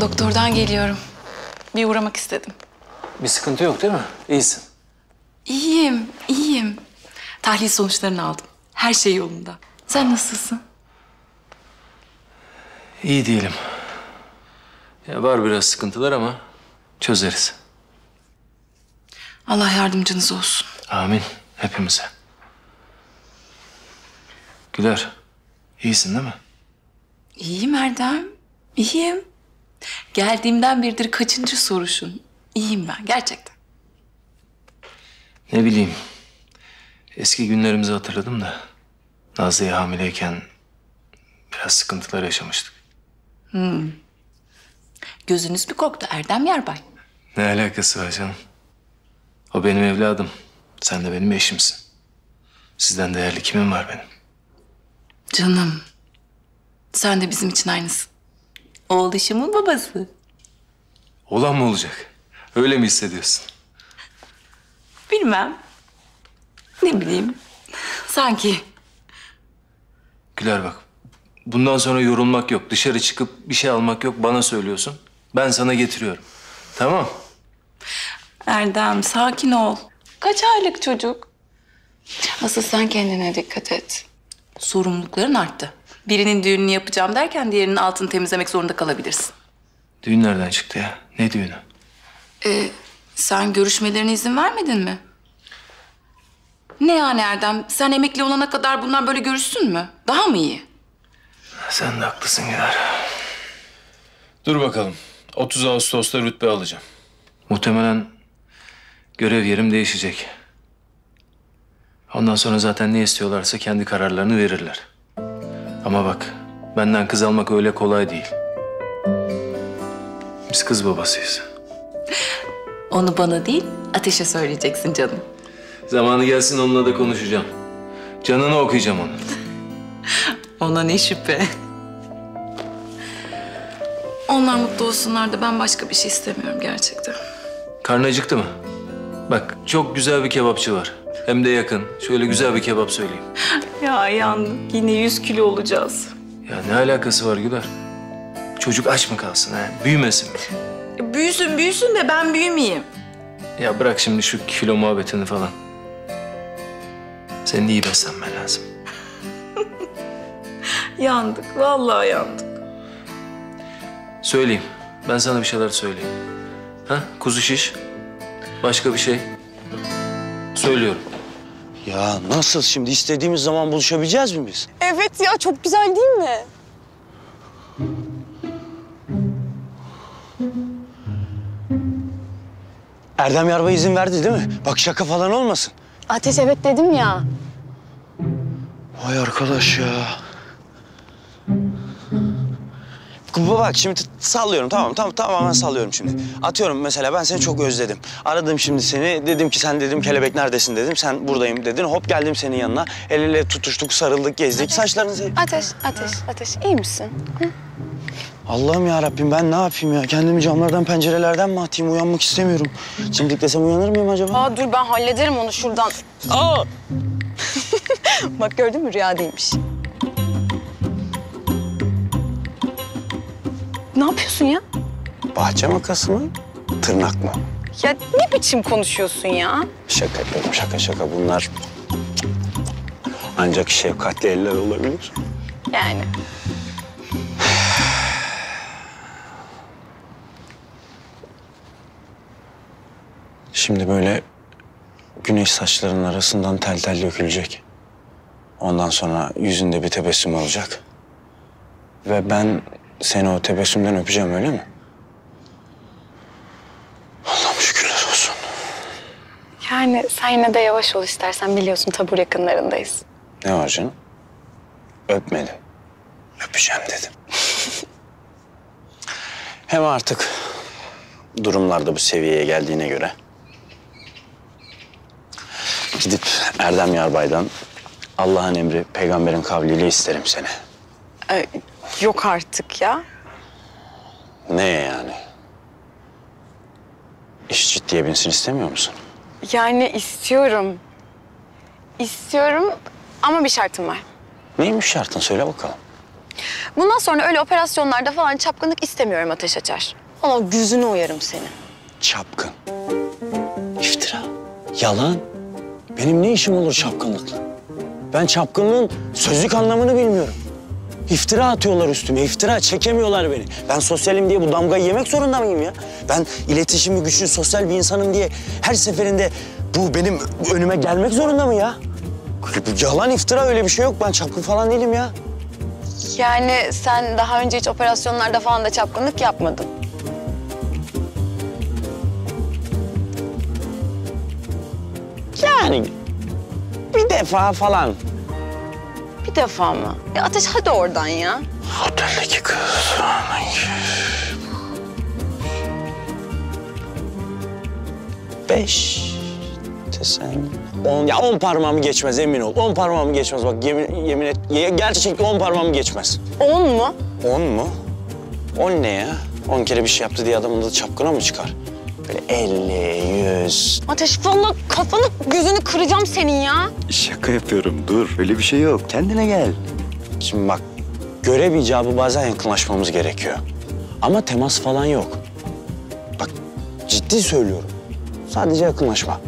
Doktordan geliyorum. Bir uğramak istedim. Bir sıkıntı yok değil mi? İyisin. İyiyim, iyiyim. Tahlil sonuçlarını aldım. Her şey yolunda. Sen nasılsın? İyi değilim. Ya var biraz sıkıntılar ama çözeriz. Allah yardımcınız olsun. Amin. Hepimize. Güler, iyisin değil mi? İyiyim Erdem, iyiyim. Geldiğimden beridir kaçıncı soruşun? İyiyim ben, gerçekten. Ne bileyim. Eski günlerimizi hatırladım da Nazlı'ya hamileyken biraz sıkıntılar yaşamıştık. Gözünüz mü korktu Erdem Yarbay? Ne alakası var canım? O benim evladım. Sen de benim eşimsin. Sizden değerli kimim var benim? Canım, sen de bizim için aynısın. Oğluşumun babası. Olan mı olacak? Öyle mi hissediyorsun? Bilmem. Ne bileyim. Sanki. Güler bak. Bundan sonra yorulmak yok. Dışarı çıkıp bir şey almak yok. Bana söylüyorsun. Ben sana getiriyorum. Tamam. Erdem, sakin ol. Kaç aylık çocuk? Asıl sen kendine dikkat et. Sorumlulukların arttı. Birinin düğününü yapacağım derken diğerinin altını temizlemek zorunda kalabilirsin. Düğün nereden çıktı ya? Ne düğünü? Sen görüşmelerine izin vermedin mi? Ne yani Erdem? Sen emekli olana kadar bunlar böyle görüşsün mü? Daha mı iyi? Sen de haklısın Güler. Dur bakalım. 30 Ağustos'ta rütbe alacağım. Muhtemelen görev yerim değişecek. Ondan sonra zaten ne istiyorlarsa kendi kararlarını verirler. Ama bak, benden kız almak öyle kolay değil. Biz kız babasıyız. Onu bana değil, Ateş'e söyleyeceksin canım. Zamanı gelsin onunla da konuşacağım. Canını okuyacağım onun. Ona ne şüphe. Onlar mutlu olsunlar da ben başka bir şey istemiyorum gerçekten. Karnı acıktı mı? Bak, çok güzel bir kebapçı var. Hem de yakın. Şöyle güzel bir kebap söyleyeyim. Ya yandık. Yine 100 kilo olacağız. Ya ne alakası var Güler? Çocuk aç mı kalsın ha? Büyümesin mi? Büyüsün büyüsün de ben büyümeyeyim. Ya bırak şimdi şu kilo muhabbetini falan. Senin iyi beslenmen lazım. Yandık. Vallahi yandık. Söyleyeyim. Ben sana bir şeyler söyleyeyim. Ha? Kuzu şiş. Başka bir şey. Söylüyorum. Ya nasıl şimdi istediğimiz zaman buluşabileceğiz mi biz? Evet ya çok güzel değil mi? Erdem Yarbay izin verdi değil mi? Bak şaka falan olmasın. Ateş evet dedim ya. Vay arkadaş ya. Bak şimdi sallıyorum tamamen sallıyorum şimdi. Atıyorum mesela ben seni çok özledim. Aradım şimdi seni dedim ki sen dedim kelebek neredesin dedim. Sen buradayım dedin hop geldim senin yanına. El ele tutuştuk sarıldık gezdik saçlarını... Ateş iyi misin? Hı? Allah'ım ya Rabbim ben ne yapayım ya? Kendimi camlardan pencerelerden mi atayım? Uyanmak istemiyorum. Çimdiklesem uyanır mıyım acaba? Aa dur ben hallederim onu şuradan. Aa! Bak gördün mü rüya değilmiş. Ne yapıyorsun ya? Bahçe makası mı? Tırnak mı? Ya ne biçim konuşuyorsun ya? Şaka yapıyorum şaka. Bunlar ancak şefkatli eller olabilir. Yani. Şimdi böyle güneş saçlarının arasından tel tel dökülecek. Ondan sonra yüzünde bir tebessüm olacak. Ve ben seni o tebessümden öpeceğim öyle mi? Allah'ım şükürler olsun. Yani sen yine de yavaş ol istersen biliyorsun tabur yakınlarındayız. Ne var canım? Öpmedim. Öpeceğim dedim. Hem artık durumlar da bu seviyeye geldiğine göre gidip Erdem Yarbay'dan Allah'ın emri peygamberin kavliyle isterim seni. Yok artık ya. Ne yani? İş ciddiye binsin istemiyor musun? Yani istiyorum. İstiyorum ama bir şartım var. Neymiş şartın söyle bakalım. Bundan sonra öyle operasyonlarda falan çapkınlık istemiyorum Ateş Açar. Valla yüzünü oyarım seni. Çapkın. İftira. Yalan. Benim ne işim olur çapkınlıkla? Ben çapkınlığın sözlük anlamını bilmiyorum. İftira atıyorlar üstüme, iftira çekemiyorlar beni. Ben sosyalim diye bu damgayı yemek zorunda mıyım ya? Ben iletişimi güçlü, sosyal bir insanım diye her seferinde bu benim önüme gelmek zorunda mı ya? Yalan, iftira, öyle bir şey yok. Ben çapkın falan değilim ya. Yani sen daha önce hiç operasyonlarda falan da çapkınlık yapmadın. Yani bir defa falan. Bir defa mı? Ateş hadi oradan ya. Oteldeki kız. 5 desen 10, ya 10 parmağımı geçmez, emin ol. 10 parmağımı geçmez, bak yemin et. Gerçekten 10 parmağımı geçmez. 10 mu? 10 mu? 10 ne ya? 10 kere bir şey yaptı diye adamın da çapkına mı çıkar? Böyle 50, 100. Ateş vallahi kafanı gözünü kıracağım senin ya. Şaka yapıyorum, dur. Öyle bir şey yok. Kendine gel. Şimdi bak, görev icabı bazen yakınlaşmamız gerekiyor. Ama temas falan yok. Bak, ciddi söylüyorum. Sadece yakınlaşma.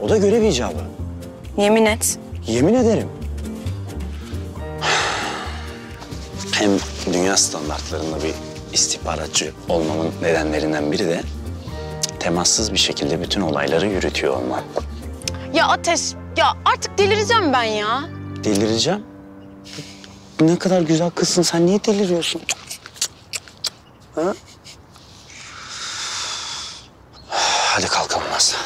O da görev icabı. Yemin et. Yemin ederim. Hem dünya standartlarında bir istihbaratçı olmamın nedenlerinden biri de temassız bir şekilde bütün olayları yürütüyor olmam. Ya Ateş, ya artık delireceğim ben ya. Delireceğim. Ne kadar güzel kızsın, sen niye deliriyorsun? Ha? Hadi kalkalım Aslı.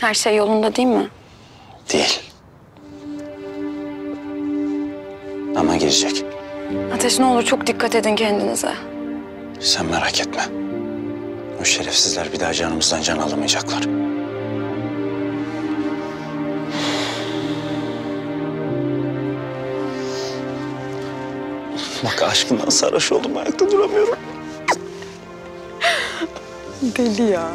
Her şey yolunda değil mi? Değil. Ama girecek. Ateş ne olur çok dikkat edin kendinize. Sen merak etme. O şerefsizler bir daha canımızdan can alamayacaklar. Bak, aşkından sarhoş oldum, ayakta duramıyorum. Deli ya.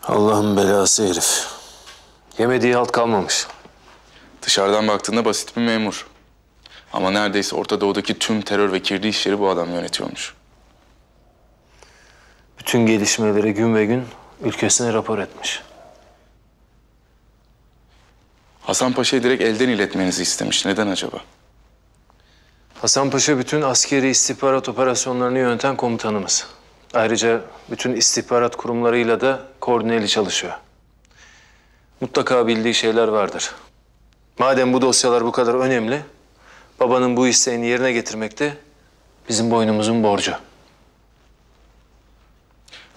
Allah'ın belası herif. Yemediği halt kalmamış. Dışarıdan baktığında basit bir memur. Ama neredeyse Orta Doğu'daki tüm terör ve kirli işleri bu adam yönetiyormuş. Bütün gelişmeleri gün ve gün ülkesine rapor etmiş. Hasan Paşa'yı direkt elden iletmenizi istemiş. Neden acaba? Hasan Paşa bütün askeri istihbarat operasyonlarını yöneten komutanımız. Ayrıca bütün istihbarat kurumlarıyla da koordineli çalışıyor. Mutlaka bildiği şeyler vardır. Madem bu dosyalar bu kadar önemli, babanın bu isteğini yerine getirmek de bizim boynumuzun borcu.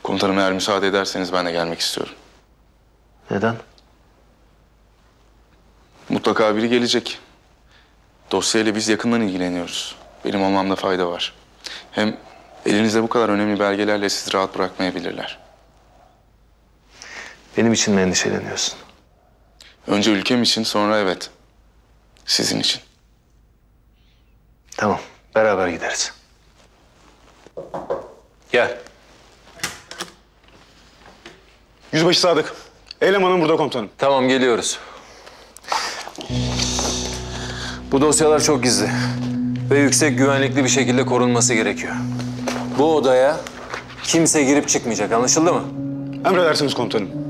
Komutanım, eğer müsaade ederseniz ben de gelmek istiyorum. Neden? Mutlaka biri gelecek. Dosyayla biz yakından ilgileniyoruz. Benim olmamda fayda var. Hem elinizde bu kadar önemli belgelerle sizi rahat bırakmayabilirler. Benim için mi endişeleniyorsun? Önce ülkem için, sonra evet, sizin için. Tamam, beraber gideriz. Gel. Yüzbaşı Sadık. Elemanım burada komutanım. Tamam, geliyoruz. Bu dosyalar çok gizli ve yüksek güvenlikli bir şekilde korunması gerekiyor. Bu odaya kimse girip çıkmayacak, anlaşıldı mı? Emredersiniz komutanım.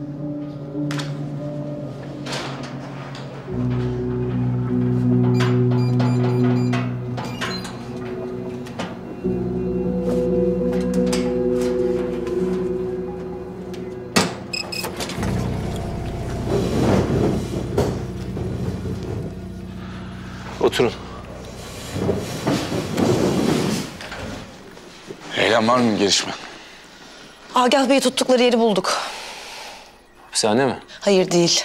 Oturun. Eylem var mı bir gelişme? Agah Bey'i tuttukları yeri bulduk. Hapishane mi? Hayır değil.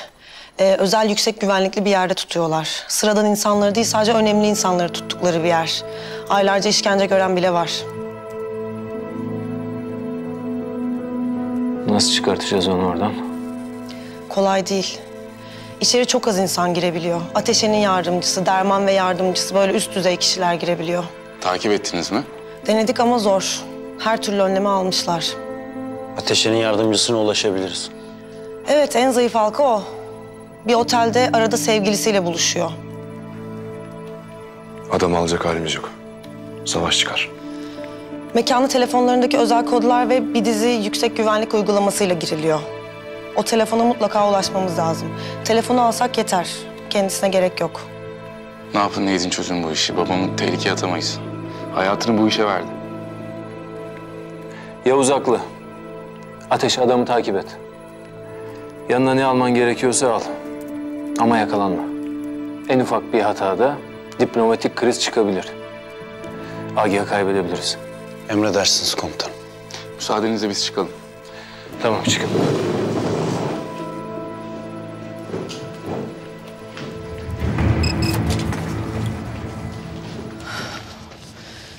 Özel yüksek güvenlikli bir yerde tutuyorlar. Sıradan insanları değil, sadece önemli insanları tuttukları bir yer. Aylarca işkence gören bile var. Nasıl çıkartacağız onu oradan? Kolay değil. İçeri çok az insan girebiliyor. Ateşe'nin yardımcısı, Derman ve yardımcısı, böyle üst düzey kişiler girebiliyor. Takip ettiniz mi? Denedik ama zor. Her türlü önlemi almışlar. Ateşe'nin yardımcısına ulaşabiliriz. Evet, en zayıf halka o. Bir otelde arada sevgilisiyle buluşuyor. Adam alacak halimiz yok. Savaş çıkar. Mekanı telefonlarındaki özel kodlar ve bir dizi yüksek güvenlik uygulamasıyla giriliyor. O telefona mutlaka ulaşmamız lazım. Telefonu alsak yeter. Kendisine gerek yok. Ne yapın ne edin çözün bu işi. Babamı tehlikeye atamayız. Hayatını bu işe verdi. Yavuz haklı. Ateş, adamı takip et. Yanına ne alman gerekiyorsa al. Ama yakalanma. En ufak bir hatada diplomatik kriz çıkabilir. Agah'ı kaybedebiliriz. Emredersiniz komutanım. Müsaadenizle biz çıkalım. Tamam, çıkın.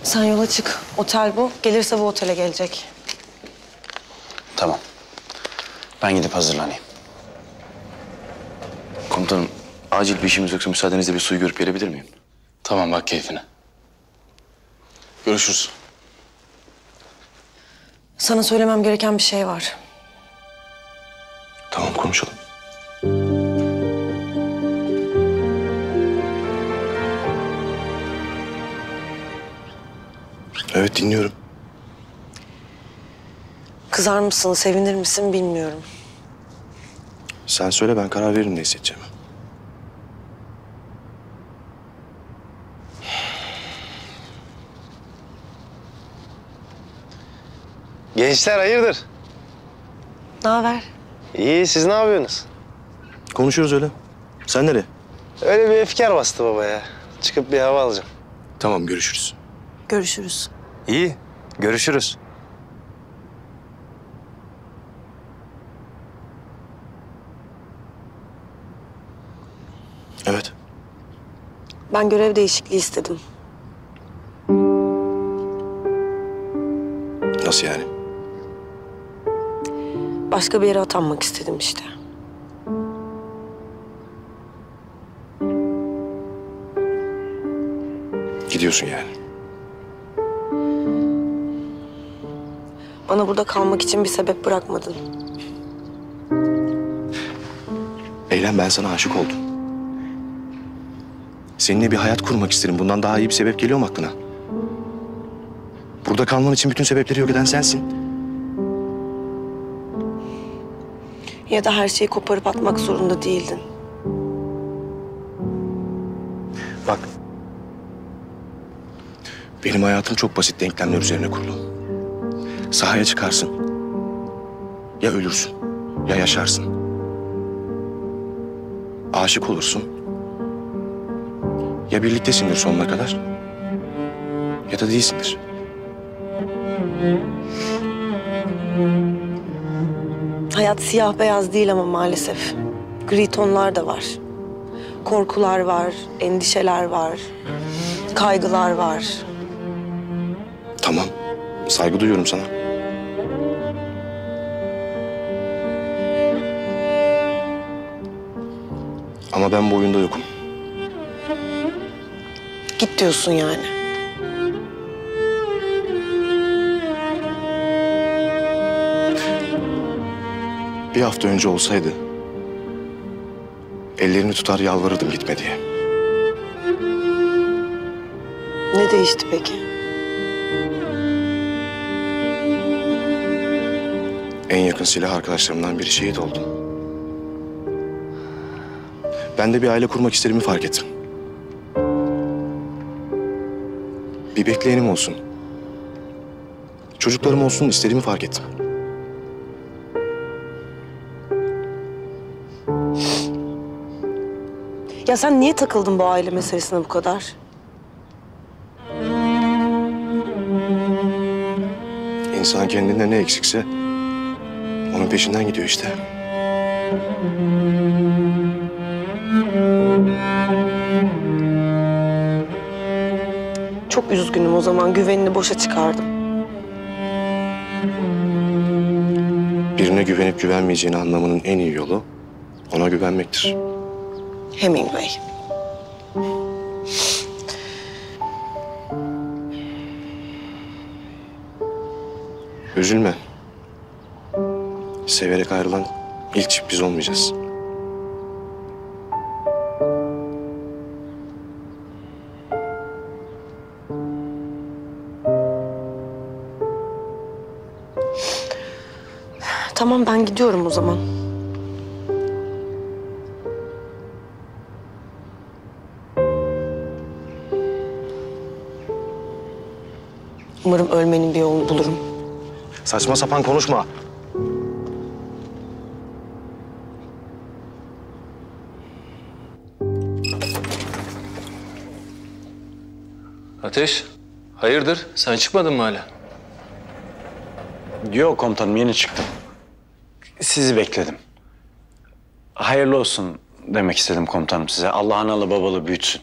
Sen yola çık. Otel bu. Gelirse bu otele gelecek. Tamam. Ben gidip hazırlanayım. Komutanım, acil bir işimiz yoksa müsaadenizle bir suyu görüp gelebilir miyim? Tamam bak keyfine. Görüşürüz. Sana söylemem gereken bir şey var. Tamam, konuşalım. Evet, dinliyorum. Kızar mısın, sevinir misin bilmiyorum. Sen söyle, ben karar veririm ne hissedeceğimi. Gençler hayırdır? Ne haber? İyi, siz ne yapıyorsunuz? Konuşuyoruz öyle. Sen nereye? Öyle bir efkar bastı baba ya. Çıkıp bir hava alacağım. Tamam, görüşürüz. Görüşürüz. İyi, görüşürüz. Evet. Ben görev değişikliği istedim. Nasıl yani? Başka bir yere atanmak istedim işte. Gidiyorsun yani. Bana burada kalmak için bir sebep bırakmadın. Eylem, ben sana aşık oldum. Seninle bir hayat kurmak isterim. Bundan daha iyi bir sebep geliyor mu aklına? Burada kalman için bütün sebepleri yok eden sensin. Ya da her şeyi koparıp atmak zorunda değildin. Bak. Benim hayatım çok basit denklemler üzerine kurulu. Sahaya çıkarsın. Ya ölürsün ya yaşarsın. Aşık olursun. Ya birliktesindir sonuna kadar ya da değilsindir. Hayat siyah beyaz değil ama maalesef. Gri tonlar da var. Korkular var, endişeler var, kaygılar var. Tamam, saygı duyuyorum sana. Ama ben bu oyunda yokum. Git diyorsun yani. Bir hafta önce olsaydı ellerini tutar yalvarırdım gitme diye. Ne değişti peki? En yakın silah arkadaşlarımdan biri şehit oldu. Ben de bir aile kurmak istediğimi fark ettim. Bir bekleyenim olsun. Çocuklarım olsun istediğimi fark ettim. Ya sen niye takıldın bu aile meselesine bu kadar? İnsan kendinde ne eksikse onun peşinden gidiyor işte. Çok üzgünüm o zaman. Güvenini boşa çıkardım. Birine güvenip güvenmeyeceğini anlamanın en iyi yolu ona güvenmektir. Hemingway. Üzülme. severek ayrılan ilk çift biz olmayacağız. Tamam, ben gidiyorum o zaman. Umarım ölmenin bir yolunu bulurum. Saçma sapan konuşma. Ateş, hayırdır? Sen çıkmadın mı hala? Yok komutanım, yeni çıktım. Sizi bekledim. Hayırlı olsun demek istedim komutanım size. Allah analı babalı büyütsün.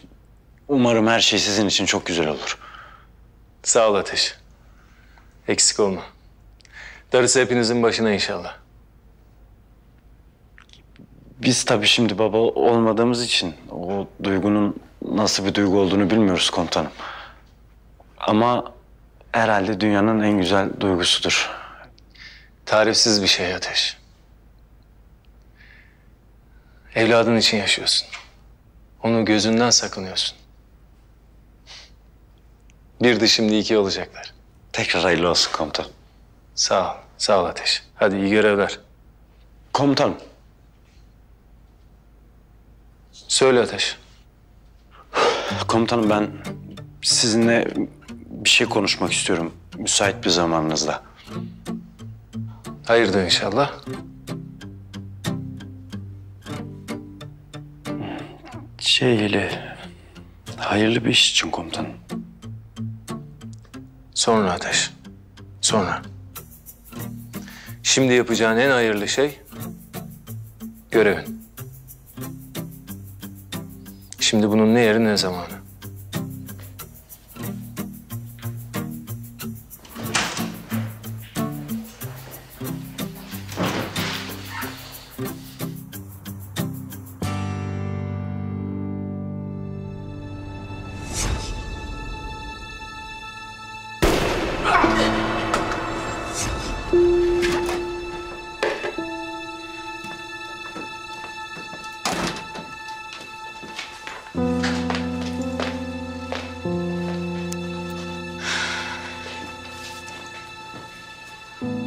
Umarım her şey sizin için çok güzel olur. Sağ ol Ateş. Eksik olma. Darısı hepinizin başına inşallah. Biz tabii şimdi baba olmadığımız için o duygunun nasıl bir duygu olduğunu bilmiyoruz komutanım. Ama herhalde dünyanın en güzel duygusudur. Tarifsiz bir şey Ateş. Evladın için yaşıyorsun. Onu gözünden sakınıyorsun. Bir de şimdi iki olacaklar. Tekrar hayırlı olsun komutanım. Sağ ol, sağ ol Ateş. Hadi iyi görevler. Komutanım. Söyle Ateş. Komutanım, ben sizinle bir şey konuşmak istiyorum. Müsait bir zamanınızda. Hayırdır inşallah. Hayırlı bir iş için komutanım. Sonra Ateş. Sonra. Şimdi yapacağın en hayırlı şey görevin. Şimdi bunun ne yeri ne zamanı.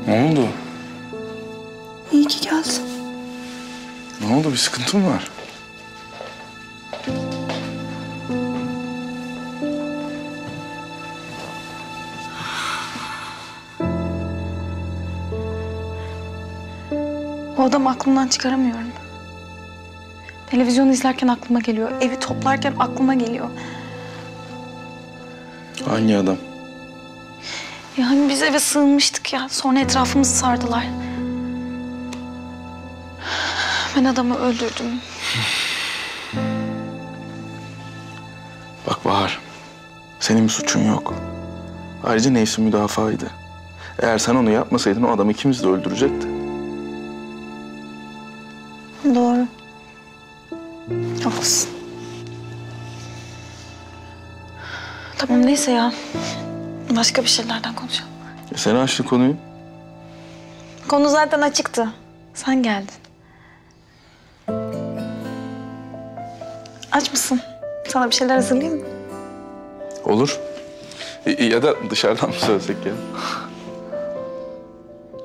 Ne oldu? İyi ki geldin. Ne oldu? Bir sıkıntı mı var? O adamı aklımdan çıkaramıyorum. Televizyon izlerken aklıma geliyor. Evi toplarken aklıma geliyor. Hangi adam? Ya hani biz eve sığınmıştık ya. Sonra etrafımızı sardılar. Ben adamı öldürdüm. Bak Bahar, senin bir suçun yok. Ayrıca nefsi müdafaaydı. Eğer sen onu yapmasaydın o adam ikimizi de öldürecekti. Doğru. Haklısın. Tamam neyse ya. Başka bir şeylerden konuşalım. Sen açtın konuyu. Konu zaten açıktı. Sen geldin. Aç mısın? Sana bir şeyler hazırlayayım mı? Olur. Ya da dışarıdan mı söylesek ya?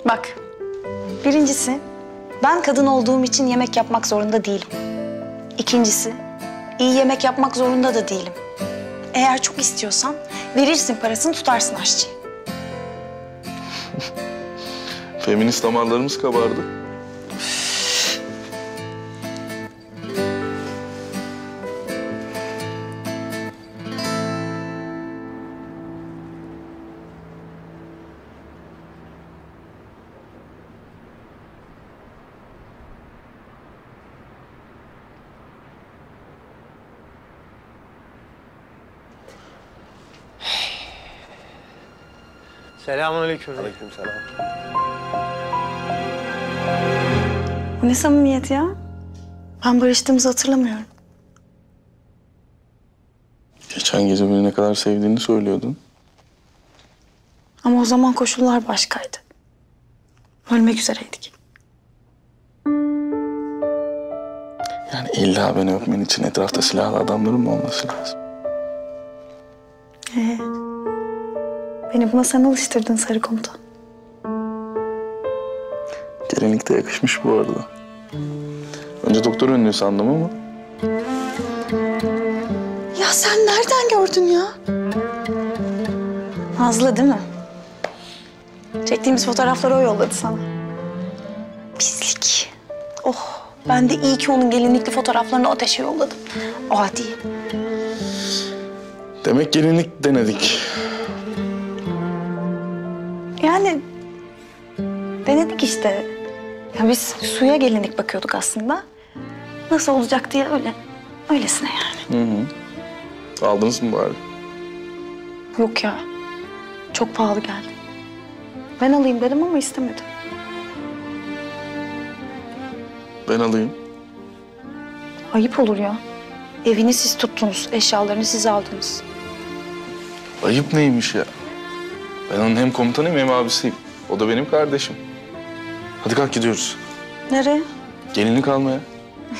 Bak. Birincisi, ben kadın olduğum için yemek yapmak zorunda değilim. İkincisi, iyi yemek yapmak zorunda da değilim. Eğer çok istiyorsan verirsin parasını, tutarsın aşçıyı. Feminist damarlarımız kabardı. Selamünaleyküm. Aleykümselam. Bu ne samimiyet ya? Ben barıştığımızı hatırlamıyorum. Geçen gece beni ne kadar sevdiğini söylüyordun. Ama o zaman koşullar başkaydı. Ölmek üzereydik. İlla beni öpmen için etrafta silahlı adamların mı olması lazım? Beni buna sen alıştırdın sarı komutan. Gelinlik de yakışmış bu arada. Önce doktor önlüğü sandım ama. Ya sen nereden gördün ya? Nazlı değil mi? Çektiğimiz fotoğrafları o yolladı sana. Pislik. Oh, ben de iyi ki onun gelinlikli fotoğraflarını ateşe yolladım. Adi. Demek gelinlik denedik. Yani denedik işte. Ya biz suya gelinlik bakıyorduk aslında. Nasıl olacak diye öylesine yani. Aldınız mı bari? Yok ya. Çok pahalı geldi. Ben alayım dedim ama istemedim. Ben alayım. Ayıp olur ya. Evini siz tuttunuz, eşyalarını siz aldınız. Ayıp neymiş ya? Ben onun hem komutanıyım hem abisiyim. O da benim kardeşim. Hadi kalk gidiyoruz. Nereye? Gelinlik almaya.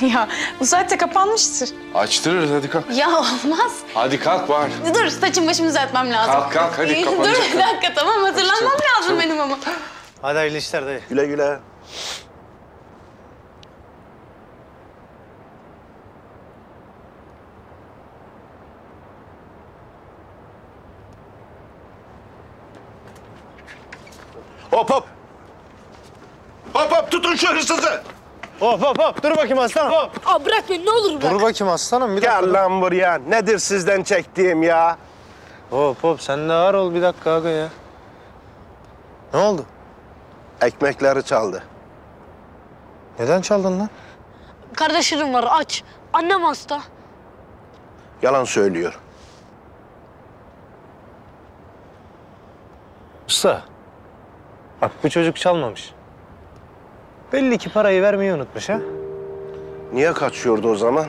Ya bu saatte kapanmıştır. Açtırırız, hadi kalk. Ya olmaz. Hadi kalk var. Dur saçım başımı düzeltmem lazım. Kalk hadi kapanacak. Dur bir dakika tamam hazırlanmam lazım çabuk. benim ama. Hadi hayırlı işler dayı. Güle güle. Hop hop. Hop hop tutun şu hırsızı. Hop hop hop dur bakayım aslanım. Hop. Aa bırak beni ne olur bırak. Dur bakayım aslanım bir dakika. Gel lan buraya. Nedir sizden çektiğim ya? Hop hop sen de ağır ol bir dakika aga ya. Ne oldu? Ekmekleri çaldı. Neden çaldın lan? Kardeşlerim var aç. Annem hasta. Yalan söylüyor. Usta. Bak bu çocuk çalmamış. Belli ki parayı vermeyi unutmuş ha. Niye kaçıyordu o zaman?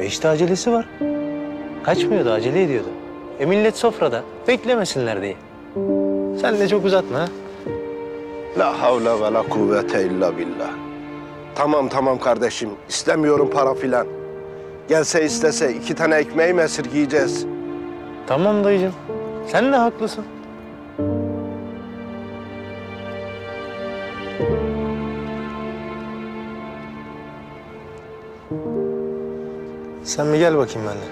İşte acelesi var. Kaçmıyordu, acele ediyordu. Millet sofrada, beklemesinler diye. Sen de çok uzatma ha. La havle ve la kuvvete illa billah. Tamam kardeşim. İstemiyorum para filan. Gelse istese 2 tane ekmeği mi esirgeyeceğiz? Tamam dayıcığım. Sen de haklısın. Sen bir gel bakayım benimle.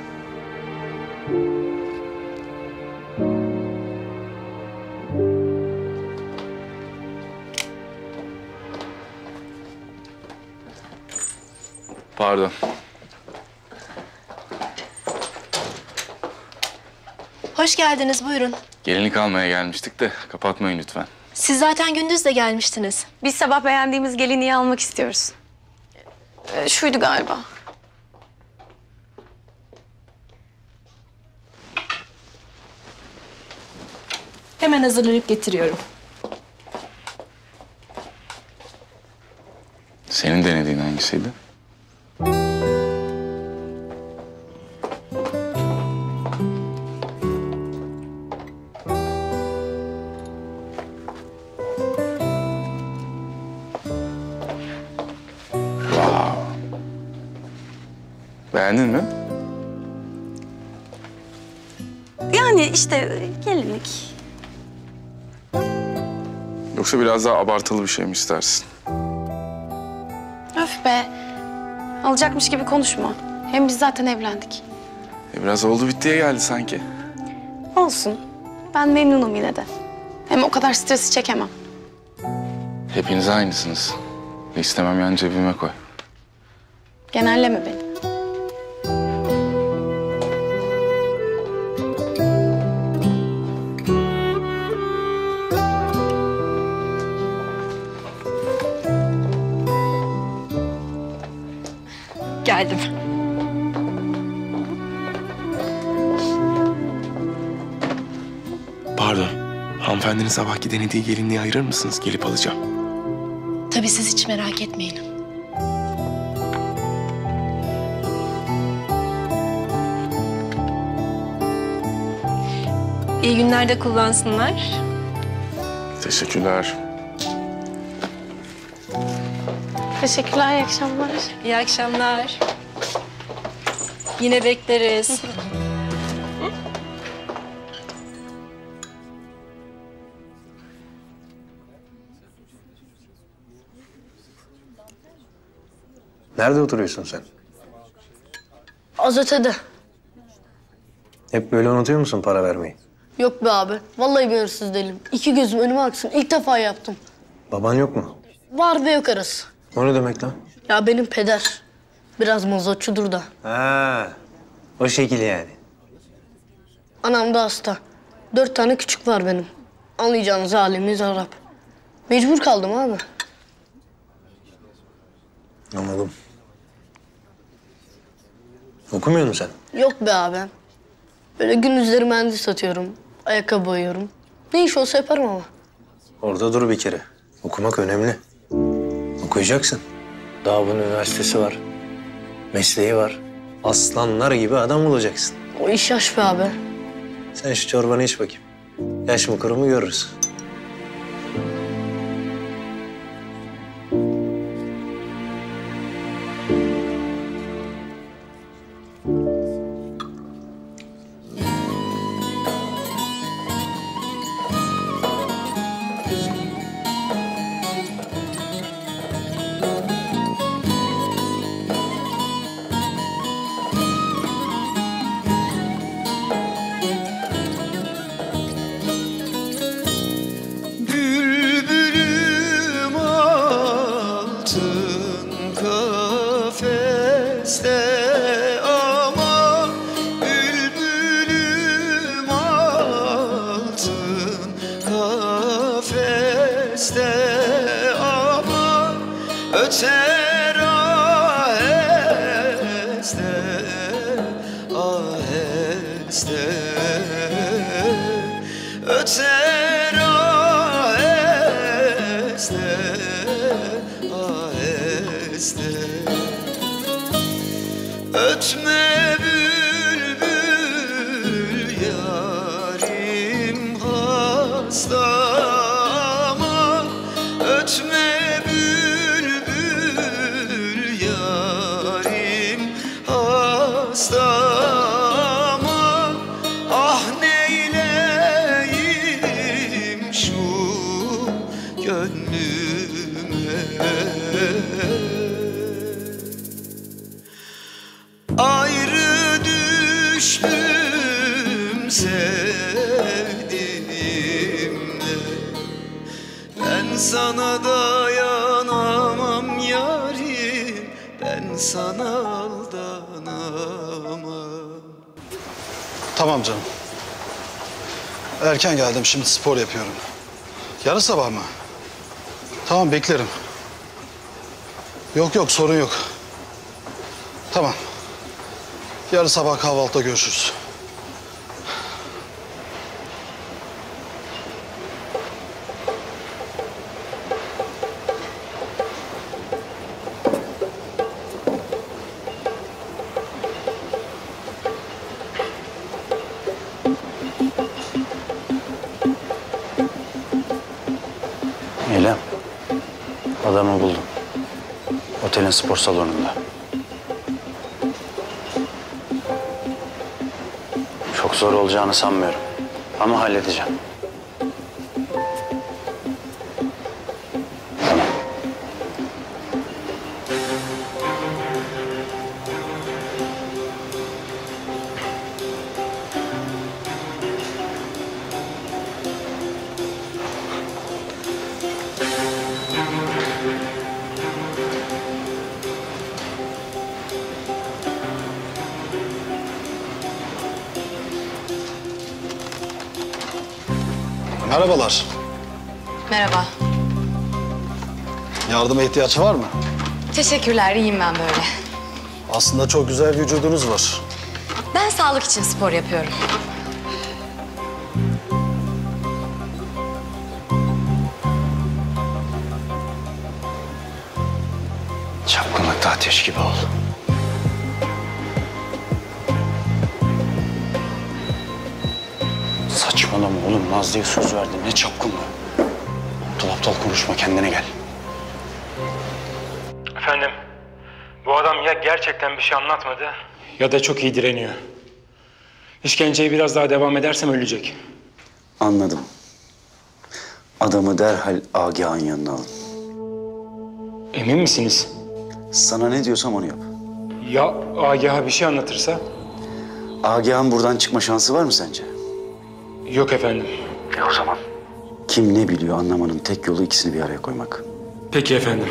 Pardon. Hoş geldiniz buyurun. Gelinlik almaya gelmiştik de kapatmayın lütfen. Siz zaten gündüz de gelmiştiniz. Biz sabah beğendiğimiz gelinliği almak istiyoruz. Şuydu galiba. Hemen hazırlayıp getiriyorum. Senin denediğin hangisiydi? Wow. Beğendin mi? Yani işte gelinlik. Yoksa biraz daha abartılı bir şey mi istersin? Öf be. Alacakmış gibi konuşma. Hem biz zaten evlendik. Biraz oldu bittiye geldi sanki. Olsun. Ben memnunum yine de. Hem o kadar stresi çekemem. Hepiniz aynısınız. İstemem yani cebime koy. Genelleme beni. Geldim. Pardon. Hanımefendinin sabahki denediği gelinliği ayırır mısınız? Gelip alacağım. Tabii siz hiç merak etmeyin. İyi günlerde kullansınlar. Teşekkürler. Teşekkürler, iyi akşamlar. İyi akşamlar. Yine bekleriz. Nerede oturuyorsun sen? Az ötede. Hep böyle unutuyor musun para vermeyi? Yok be abi. Vallahi bir hırsız değilim. İki gözüm önüme aksın. İlk defa yaptım. Baban yok mu? Var ve yok arası. O ne demek lan? Ya benim peder. Biraz mazotçudur da. Ha, o şekil yani. Anam da hasta. 4 tane küçük var benim. Anlayacağınız halimiz Arap. Mecbur kaldım abi. Anladım. Okumuyor musun sen? Yok be abi. Böyle gündüzleri mendil satıyorum. Ayakkabı boyuyorum. Ne iş olsa yaparım ama. Orada dur bir kere. Okumak önemli. Okuyacaksın. Daha bunun üniversitesi var. Mesleği var. Aslanlar gibi adam olacaksın. O iş yaş be abi. Sen şu çorbanı iç bakayım. Yaş mı kuru mu görürüz. Bülbülüm altın kafeste ama bülbülüm altın kafeste ama öter aheste aheste öter aheste aheste ötme bülbül yarim hasta ama ötme bülbül yarim hasta ama ah neyleyim şu gönlüme ayrı düştüm sevdiğimle ben sana dayanamam yarim ben sana aldanamam. Tamam canım. Erken geldim, şimdi spor yapıyorum. Yarın sabah mı? Tamam, beklerim. Yok yok, sorun yok. Tamam. Yarın sabah kahvaltıda görüşürüz. Eylem, adamı buldum. Otelin spor salonunda. Çok zor olacağını sanmıyorum. Ama halledeceğim. Tamam. Merhabalar. Merhaba. Yardıma ihtiyaç var mı? Teşekkürler, iyiyim ben böyle. Aslında çok güzel vücudunuz var. Ben sağlık için spor yapıyorum. Çapkınlıkta ateş gibi ol. Saçmalama oğlum. Nazlı'ya söz verdin. Ne çapkınlığı? Aptal aptal konuşma. Kendine gel. Efendim, bu adam ya gerçekten bir şey anlatmadı ya da çok iyi direniyor. İşkenceye biraz daha devam edersem ölecek. Anladım. Adamı derhal Agah'ın yanına alın. Emin misiniz? Sana ne diyorsam onu yap. Ya Agah'a bir şey anlatırsa? Agah'ın buradan çıkma şansı var mı sence? Yok efendim. O zaman? Kim ne biliyor anlamanın tek yolu ikisini bir araya koymak. Peki efendim.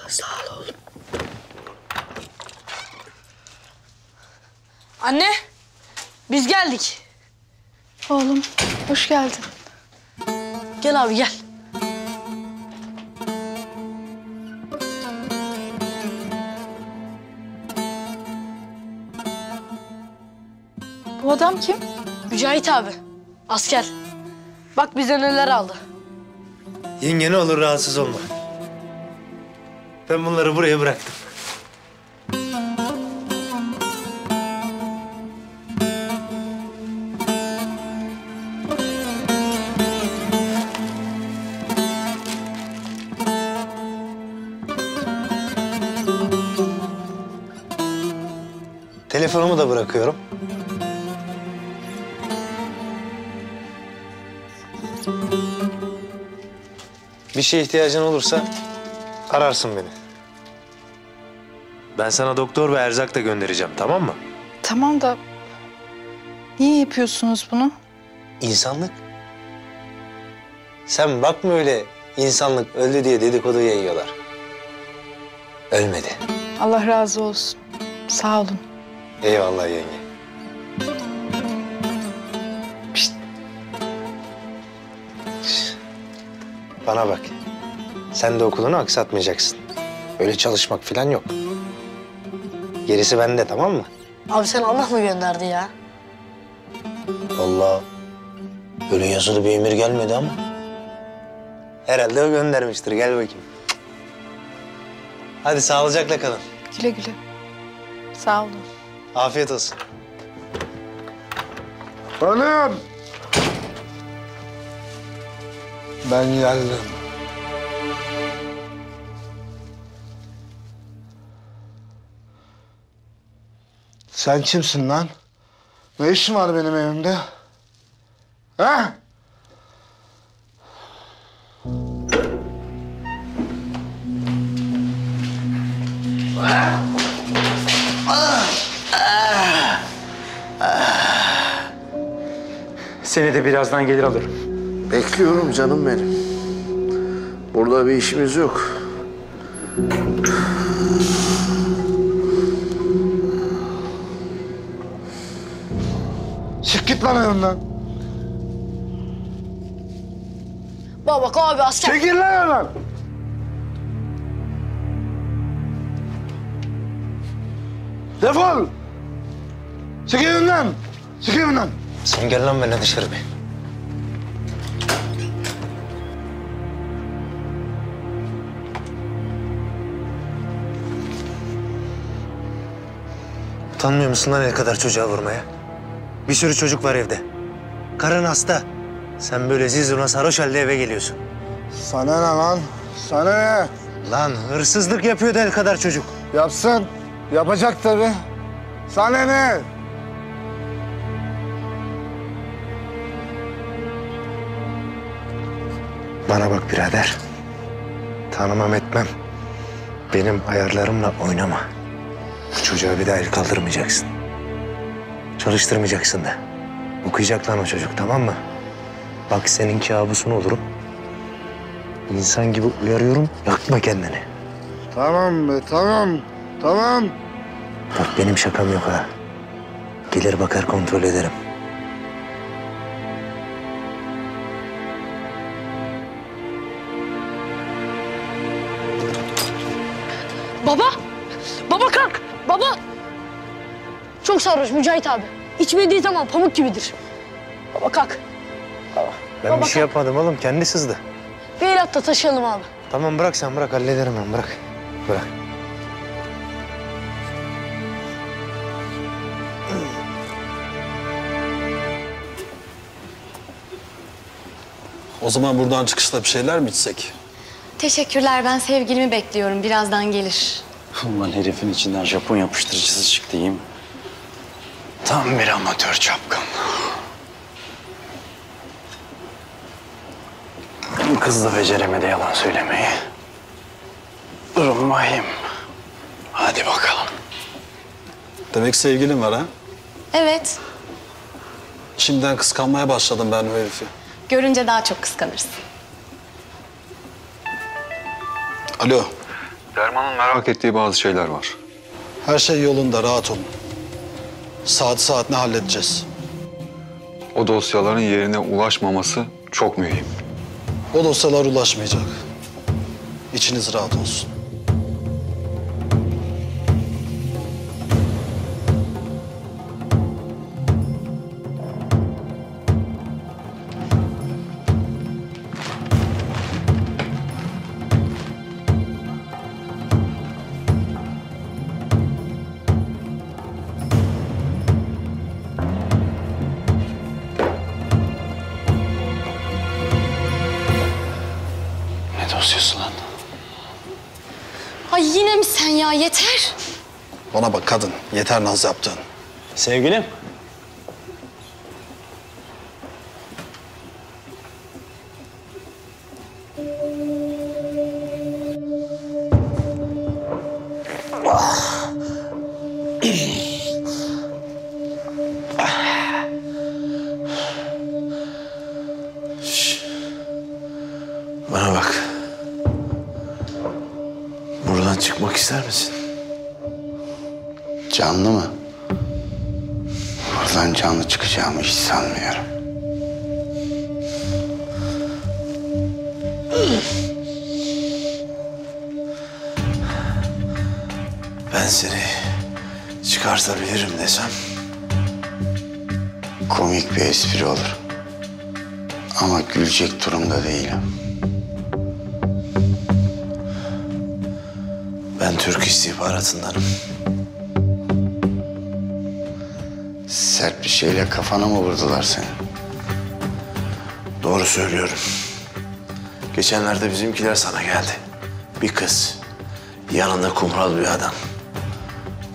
Sağ ol oğlum. Anne, biz geldik. Oğlum, hoş geldin. Gel abi gel. Bu adam kim? Mücahit abi, asker. Bak bize neler aldı. Yenge ne olur rahatsız olma. Ben bunları buraya bıraktım. Telefonumu da bırakıyorum. Bir şeye ihtiyacın olursa ararsın beni. Ben sana doktor ve erzak da göndereceğim, tamam mı? Tamam da niye yapıyorsunuz bunu? İnsanlık. Sen bakma öyle insanlık öldü diye dedikodu yayıyorlar. Ölmedi. Allah razı olsun. Sağ olun. Eyvallah yenge. Pişt. Bana bak. Sen de okulunu aksatmayacaksın. Öyle çalışmak falan yok. Gerisi bende, tamam mı? Abi sen Allah mı gönderdi ya? Vallahi öyle yazılı bir emir gelmedi ama. Herhalde o göndermiştir. Gel bakayım. Hadi sağlıcakla kalın. Güle güle. Sağ olun. Afiyet olsun. Hanım! Ben geldim. Sen kimsin lan? Ne işin var benim evimde? Ha? Seni de birazdan gelir alırım. Bekliyorum canım benim. Burada bir işimiz yok. Çık git lan evimden. Bak abi asker. Çekil lan evimden. Defol. Çık evimden. Çık evimden. Sen gel lan benimle dışarı bir. Utanmıyor musun lan el kadar çocuğa vurmaya? Bir sürü çocuk var evde. Karın hasta. Sen böyle zizuruna sarhoş halde eve geliyorsun. Sana ne lan? Sana ne? Lan hırsızlık yapıyordu el kadar çocuk. Yapsın. Yapacak tabii. Sana ne? Bana bak birader. Tanımam etmem. Benim ayarlarımla oynama. Bu çocuğa bir daha el kaldırmayacaksın. Çalıştırmayacaksın da. Okuyacak lan o çocuk, tamam mı? Bak senin kabusun olurum. İnsan gibi uyarıyorum, yakma kendini. Tamam be, tamam. Tamam. Bak benim şakam yok ha. Gelir bakar kontrol ederim. Baba! Baba kalk! Baba! Çok sarhoş Mücahit abi. İçmediği zaman pamuk gibidir. Baba kalk. Ben Baba, bir şey yapmadım oğlum. Kendi sızdı. Bir el at da taşıyalım abi. Tamam bırak sen bırak. Hallederim ben bırak. Bırak. O zaman buradan çıkışta bir şeyler mi içsek? Teşekkürler, ben sevgilimi bekliyorum. Birazdan gelir. Ulan herifin içinden Japon yapıştırıcısı çıktı diyeyim. Tam bir amatör çapkın. Kız da beceremedi yalan söylemeyi. Durum vahim. Hadi bakalım. Demek sevgilin var ha? Evet, Şimdiden kıskanmaya başladım ben o herifi. görünce daha çok kıskanırsın. Alo. Derman'ın merak ettiği bazı şeyler var. Her şey yolunda, rahat olun. Saatine halledeceğiz. O dosyaların yerine ulaşmaması çok mühim. O dosyalar ulaşmayacak. İçiniz rahat olsun. Ne dosyası lan? Ay yine mi sen ya? Yeter. Bana bak kadın, yeter naz yaptığın. Sevgilim. Bana bak. Buradan çıkmak ister misin? Canlı mı? Buradan canlı çıkacağımı hiç sanmıyorum. Ben seni çıkartabilirim desem. Komik bir espri olur. Ama gülecek durumda değilim. Ben Türk istihbaratındanım. Sert bir şeyle kafana mı vurdular seni? Doğru söylüyorum. Geçenlerde bizimkiler sana geldi. Bir kız, yanında kumral bir adam.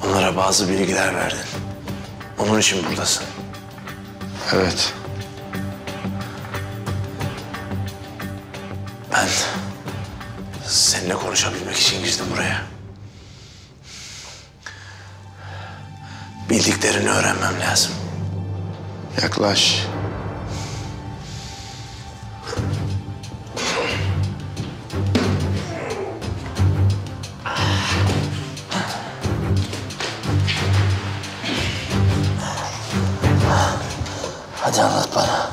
Onlara bazı bilgiler verdin. Onun için buradasın. Evet. Ben seninle konuşabilmek için girdim buraya. Bildiklerini öğrenmem lazım. Yaklaş. Hadi anlat bana.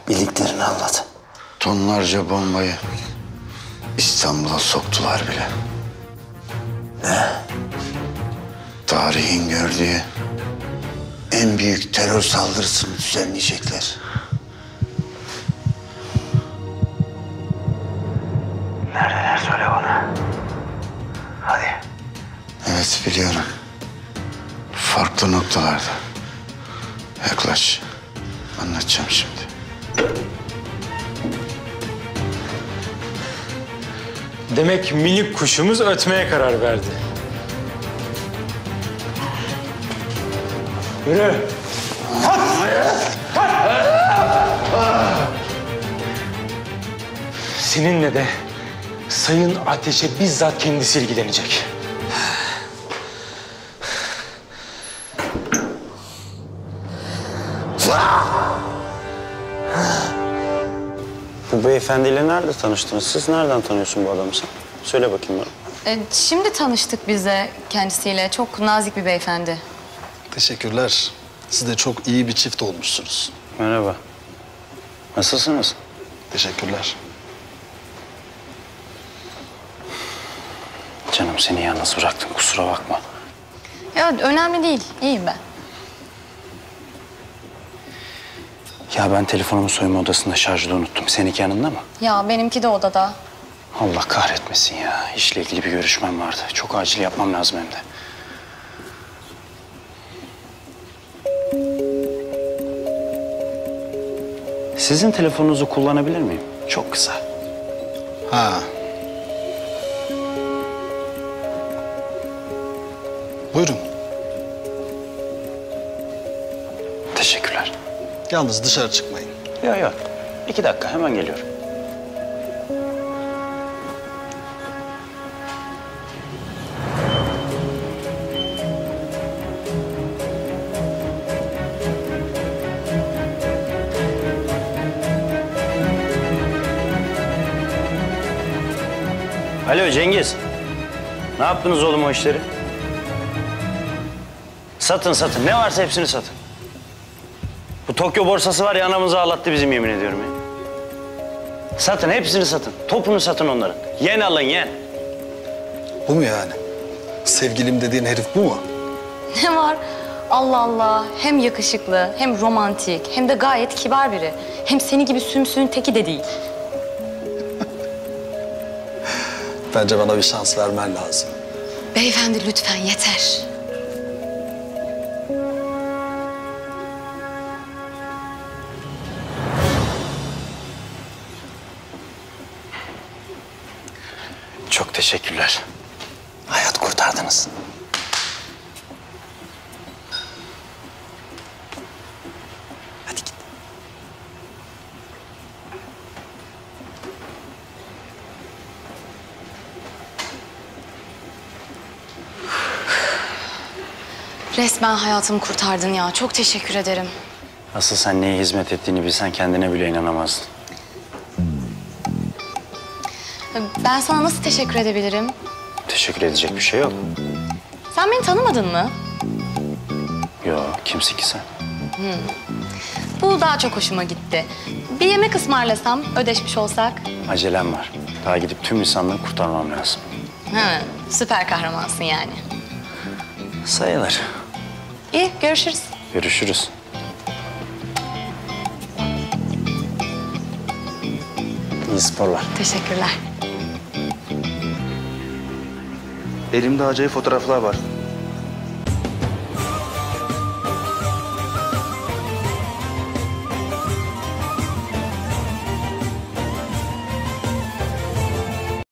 Bildiklerini anlat. Tonlarca bombayı İstanbul'a soktular bile. Ne? Tarihin gördüğü en büyük terör saldırısını düzenleyecekler. Neredeler söyle bana. Hadi. Evet biliyorum. Farklı noktalarda. Yaklaş. Anlatacağım şimdi. Demek minik kuşumuz ötmeye karar verdi. Yürü. Seninle de Sayın Ateş'e bizzat kendisi ilgilenecek. Bu beyefendiyle nerede tanıştınız? Siz nereden tanıyorsun bu adamı sen? Söyle bakayım bana. Şimdi tanıştık biz de kendisiyle. Çok nazik bir beyefendi. Teşekkürler. Siz de çok iyi bir çift olmuşsunuz. Merhaba. Nasılsınız? Teşekkürler. Canım seni yalnız bıraktım kusura bakma. Ya önemli değil. İyiyim ben. Ya ben telefonumu soyunma odasında şarjda unuttum. Seninki yanında mı? Ya benimki de odada. Allah kahretmesin ya. İşle ilgili bir görüşmem vardı. Çok acil yapmam lazım hem de. Sizin telefonunuzu kullanabilir miyim? Çok kısa. Ha. Buyurun. Teşekkürler. Yalnız dışarı çıkmayın. Yok yok. 2 dakika hemen geliyorum. Alo Cengiz. Ne yaptınız oğlum o işleri? Satın satın. Ne varsa hepsini satın. Bu Tokyo borsası var ya anamızı ağlattı bizim yemin ediyorum ya. Satın hepsini satın. Topunu satın onların. Yen alın yen. Bu mu yani? Sevgilim dediğin herif bu mu? Ne var? Allah Allah. Hem yakışıklı, hem romantik, hem de gayet kibar biri. Hem seni gibi sümsüğün teki de değil. Bence bana bir şans vermen lazım. Beyefendi lütfen yeter. Çok teşekkürler. Hayat kurtardınız. Hadi git. Resmen hayatımı kurtardın ya. Çok teşekkür ederim. Asıl sen neye hizmet ettiğini bilsen kendine bile inanamazdın. Ben sana nasıl teşekkür edebilirim? Teşekkür edecek bir şey yok. Sen beni tanımadın mı? Yok, kimsin ki sen? Bu daha çok hoşuma gitti. Bir yemek ısmarlasam, ödeşmiş olsak. Acelem var. Daha gidip tüm insanlığı kurtarmam lazım. Süper kahramansın yani. Sayılır. İyi, görüşürüz. Görüşürüz. İyi sporlar. Teşekkürler. Elimde acayip fotoğraflar var.